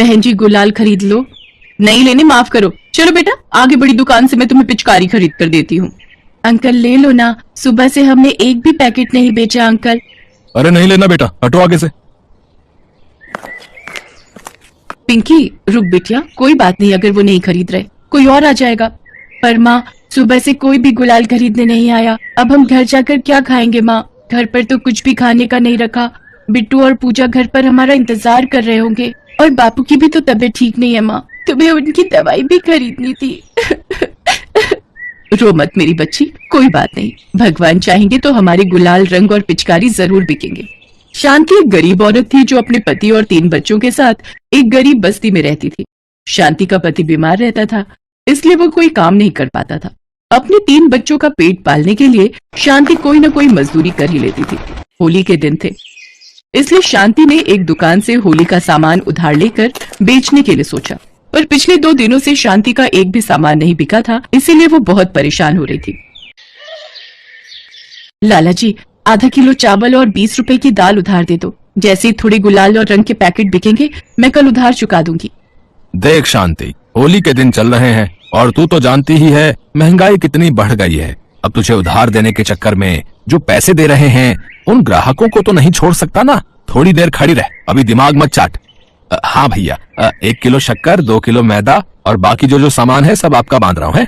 बहन जी गुलाल खरीद लो। नहीं लेने, माफ करो। चलो बेटा, आगे बड़ी दुकान से मैं तुम्हें पिचकारी खरीद कर देती हूँ। अंकल ले लो ना, सुबह से हमने एक भी पैकेट नहीं बेचा अंकल। अरे नहीं लेना बेटा, हटो आगे से। पिंकी रुक बिटिया, कोई बात नहीं, अगर वो नहीं खरीद रहे कोई और आ जाएगा। पर माँ, सुबह से कोई भी गुलाल खरीदने नहीं आया, अब हम घर जाकर क्या खाएंगे माँ? घर पर तो कुछ भी खाने का नहीं रखा। बिट्टू और पूजा घर पर हमारा इंतजार कर रहे होंगे, और बापू की भी तो तबीयत ठीक नहीं है माँ, तुम्हें उनकी दवाई भी खरीदनी थी। रो मत मेरी बच्ची, कोई बात नहीं, भगवान चाहेंगे तो हमारे गुलाल, रंग और पिचकारी जरूर बिकेंगे। शांति एक गरीब औरत थी जो अपने पति और 3 बच्चों के साथ एक गरीब बस्ती में रहती थी। शांति का पति बीमार रहता था, इसलिए वो कोई काम नहीं कर पाता था। अपने 3 बच्चों का पेट पालने के लिए शांति कोई न कोई मजदूरी कर ही लेती थी। होली के दिन थे, इसलिए शांति ने एक दुकान से होली का सामान उधार लेकर बेचने के लिए सोचा, पर पिछले 2 दिनों से शांति का एक भी सामान नहीं बिका था, इसीलिए वो बहुत परेशान हो रही थी। लाला जी, आधा किलो चावल और 20 रुपए की दाल उधार दे दो। जैसे ही थोड़े गुलाल और रंग के पैकेट बिकेंगे, मैं कल उधार चुका दूंगी। देख शांति, होली के दिन चल रहे हैं और तू तो जानती ही है महंगाई कितनी बढ़ गई है। अब तुझे उधार देने के चक्कर में जो पैसे दे रहे हैं उन ग्राहकों को तो नहीं छोड़ सकता ना। थोड़ी देर खड़ी रह, अभी दिमाग मत चाट। हाँ भैया, 1 किलो शक्कर, 2 किलो मैदा और बाकी जो सामान है सब आपका बांध रहा हूँ।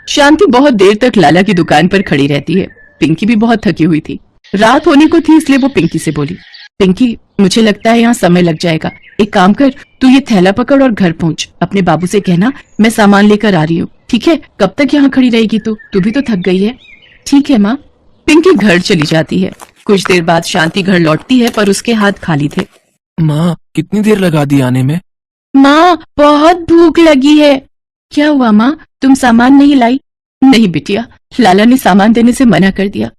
शांति बहुत देर तक लाला की दुकान पर खड़ी रहती है। पिंकी भी बहुत थकी हुई थी, रात होने को थी, इसलिए वो पिंकी से बोली, पिंकी मुझे लगता है यहाँ समय लग जाएगा, एक काम कर, तू ये थैला पकड़ और घर पहुँच। अपने बाबू से कहना मैं सामान लेकर आ रही हूँ, ठीक है? कब तक यहाँ खड़ी रहेगी तू भी तो थक गई है। ठीक है माँ। पिंकी घर चली जाती है। कुछ देर बाद शांति घर लौटती है, पर उसके हाथ खाली थे। माँ, कितनी देर लगा दी आने में? माँ, बहुत भूख लगी है। क्या हुआ माँ, तुम सामान नहीं लाई? नहीं बिटिया, लाला ने सामान देने से मना कर दिया।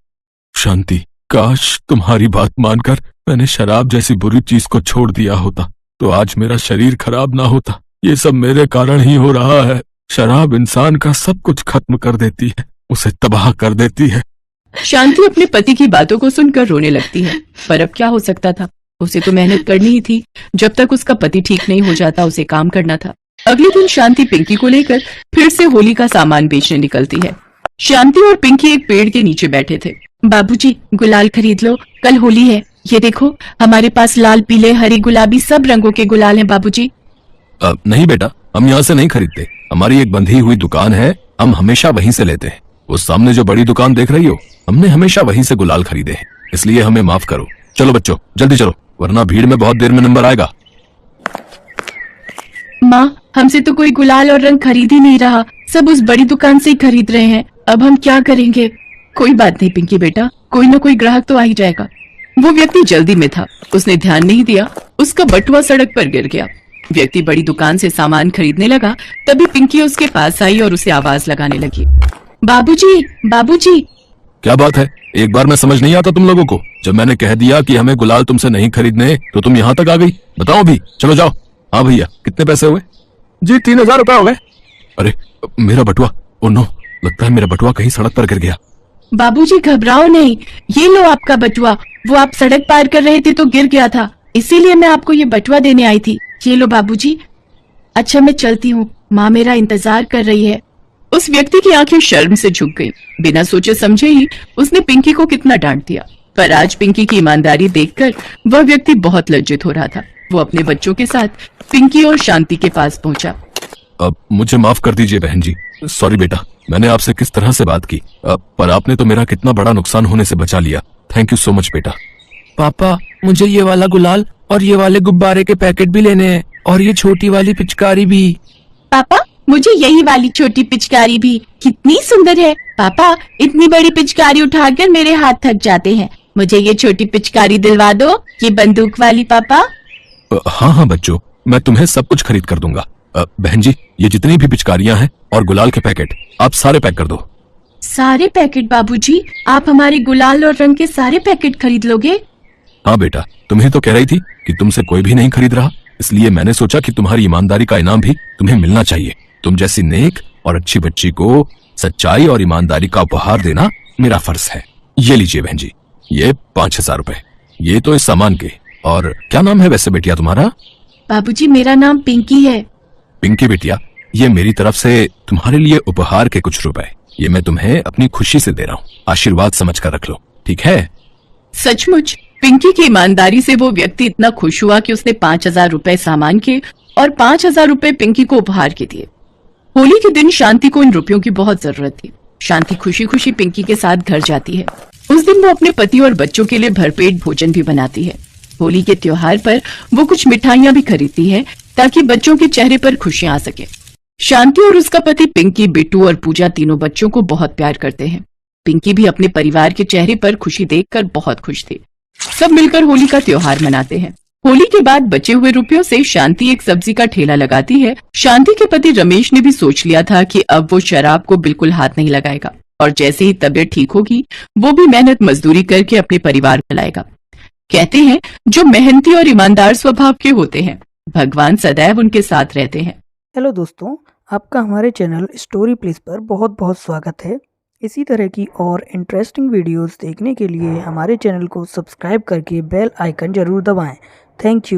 शांति, काश तुम्हारी बात मानकर मैंने शराब जैसी बुरी चीज को छोड़ दिया होता तो आज मेरा शरीर खराब ना होता। ये सब मेरे कारण ही हो रहा है। शराब इंसान का सब कुछ खत्म कर देती है, उसे तबाह कर देती है। शांति अपने पति की बातों को सुनकर रोने लगती है, पर अब क्या हो सकता था, उसे तो मेहनत करनी ही थी। जब तक उसका पति ठीक नहीं हो जाता उसे काम करना था। अगले दिन शांति पिंकी को लेकर फिर से होली का सामान बेचने निकलती है। शांति और पिंकी एक पेड़ के नीचे बैठे थे। बाबूजी, गुलाल खरीद लो, कल होली है। ये देखो, हमारे पास लाल, पीले, हरे, गुलाबी सब रंगों के गुलाल हैं बाबूजी। नहीं बेटा, हम यहाँ से नहीं खरीदते। हमारी एक बंधी हुई दुकान है, हम हमेशा वहीं से लेते हैं। उस सामने जो बड़ी दुकान देख रही हो, हमने हमेशा वहीं से गुलाल खरीदे हैं, इसलिए हमें माफ करो। चलो बच्चों, जल्दी चलो, वरना भीड़ में बहुत देर में नंबर आएगा। माँ, हमसे तो कोई गुलाल और रंग खरीद ही नहीं रहा, सब उस बड़ी दुकान से ही खरीद रहे हैं। अब हम क्या करेंगे? कोई बात नहीं पिंकी बेटा, कोई ना कोई ग्राहक तो आ ही जाएगा। वो व्यक्ति जल्दी में था, उसने ध्यान नहीं दिया, उसका बटुआ सड़क पर गिर गया। व्यक्ति बड़ी दुकान से सामान खरीदने लगा, तभी पिंकी उसके पास आई और उसे आवाज लगाने लगी, बाबूजी, बाबूजी। क्या बात है? एक बार में समझ नहीं आता तुम लोगों को? जब मैंने कह दिया कि हमें गुलाल तुमसे नहीं खरीदने तो तुम यहाँ तक आ गई। बताओ अभी, चलो जाओ। हाँ भैया, कितने पैसे हुए? जी 3000 रुपए हो गए। अरे मेरा बटुआ, ओ नो, लगता है मेरा बटुआ कहीं सड़क पर गिर गया। बाबूजी घबराओ नहीं, ये लो आपका बटुआ। वो आप सड़क पार कर रहे थे तो गिर गया था, इसीलिए मैं आपको ये बटुआ देने आई थी। ये लो बाबूजी। अच्छा मैं चलती हूँ, माँ मेरा इंतजार कर रही है। उस व्यक्ति की आंखें शर्म से झुक गईं। बिना सोचे समझे ही उसने पिंकी को कितना डांट दिया, पर आज पिंकी की ईमानदारी देखकर वह व्यक्ति बहुत लज्जित हो रहा था। वो अपने बच्चों के साथ पिंकी और शांति के पास पहुंचा। अब मुझे माफ कर दीजिए बहन जी, सॉरी बेटा, मैंने आपसे किस तरह से बात की, पर आपने तो मेरा कितना बड़ा नुकसान होने से बचा लिया। थैंक यू सो मच बेटा। पापा, मुझे ये वाला गुलाल और ये वाले गुब्बारे के पैकेट भी लेने हैं, और ये छोटी वाली पिचकारी भी। पापा, मुझे यही वाली छोटी पिचकारी भी, कितनी सुंदर है। पापा, इतनी बड़ी पिचकारी उठाकर मेरे हाथ थक जाते हैं, मुझे ये छोटी पिचकारी दिलवा दो, ये बंदूक वाली। पापा हाँ हाँ बच्चों, मैं तुम्हें सब कुछ खरीद कर दूंगा। बहन जी, ये जितनी भी पिचकारियां हैं और गुलाल के पैकेट आप सारे पैक कर दो। सारे पैकेट बाबूजी? आप हमारे गुलाल और रंग के सारे पैकेट खरीद लोगे? हाँ बेटा, तुम्हें तो कह रही थी कि तुमसे कोई भी नहीं खरीद रहा, इसलिए मैंने सोचा कि तुम्हारी ईमानदारी का इनाम भी तुम्हें मिलना चाहिए। तुम जैसी नेक और अच्छी बच्ची को सच्चाई और ईमानदारी का उपहार देना मेरा फर्ज है। ये लीजिए बहन जी, ये 5000 रुपए, ये तो इस सामान के। और क्या नाम है वैसे बेटिया तुम्हारा? बाबूजी, मेरा नाम पिंकी है। पिंकी बिटिया, ये मेरी तरफ से तुम्हारे लिए उपहार के कुछ रुपए, ये मैं तुम्हें अपनी खुशी से दे रहा हूँ, आशीर्वाद समझ कर रख लो, ठीक है? सचमुच पिंकी की ईमानदारी से वो व्यक्ति इतना खुश हुआ कि उसने 5,000 रुपए सामान के और 5,000 रुपए पिंकी को उपहार के दिए। होली के दिन शांति को इन रुपयों की बहुत जरूरत थी। शांति खुशी खुशी पिंकी के साथ घर जाती है। उस दिन वो अपने पति और बच्चों के लिए भरपेट भोजन भी बनाती है। होली के त्योहार पर वो कुछ मिठाइयां भी खरीदती है ताकि बच्चों के चेहरे पर खुशियां आ सके। शांति और उसका पति पिंकी, बिट्टू और पूजा तीनों बच्चों को बहुत प्यार करते हैं। पिंकी भी अपने परिवार के चेहरे पर खुशी देखकर बहुत खुश थी। सब मिलकर होली का त्योहार मनाते हैं। होली के बाद बचे हुए रुपयों से शांति एक सब्जी का ठेला लगाती है। शांति के पति रमेश ने भी सोच लिया था कि अब वो शराब को बिल्कुल हाथ नहीं लगाएगा और जैसे ही तबीयत ठीक होगी वो भी मेहनत मजदूरी करके अपने परिवार चलाएगा। कहते हैं जो मेहनती और ईमानदार स्वभाव के होते हैं, भगवान सदैव उनके साथ रहते हैं। हेलो दोस्तों, आपका हमारे चैनल स्टोरी प्लीज पर बहुत बहुत स्वागत है। इसी तरह की और इंटरेस्टिंग वीडियोस देखने के लिए हमारे चैनल को सब्सक्राइब करके बेल आइकन जरूर दबाएं। Thank you.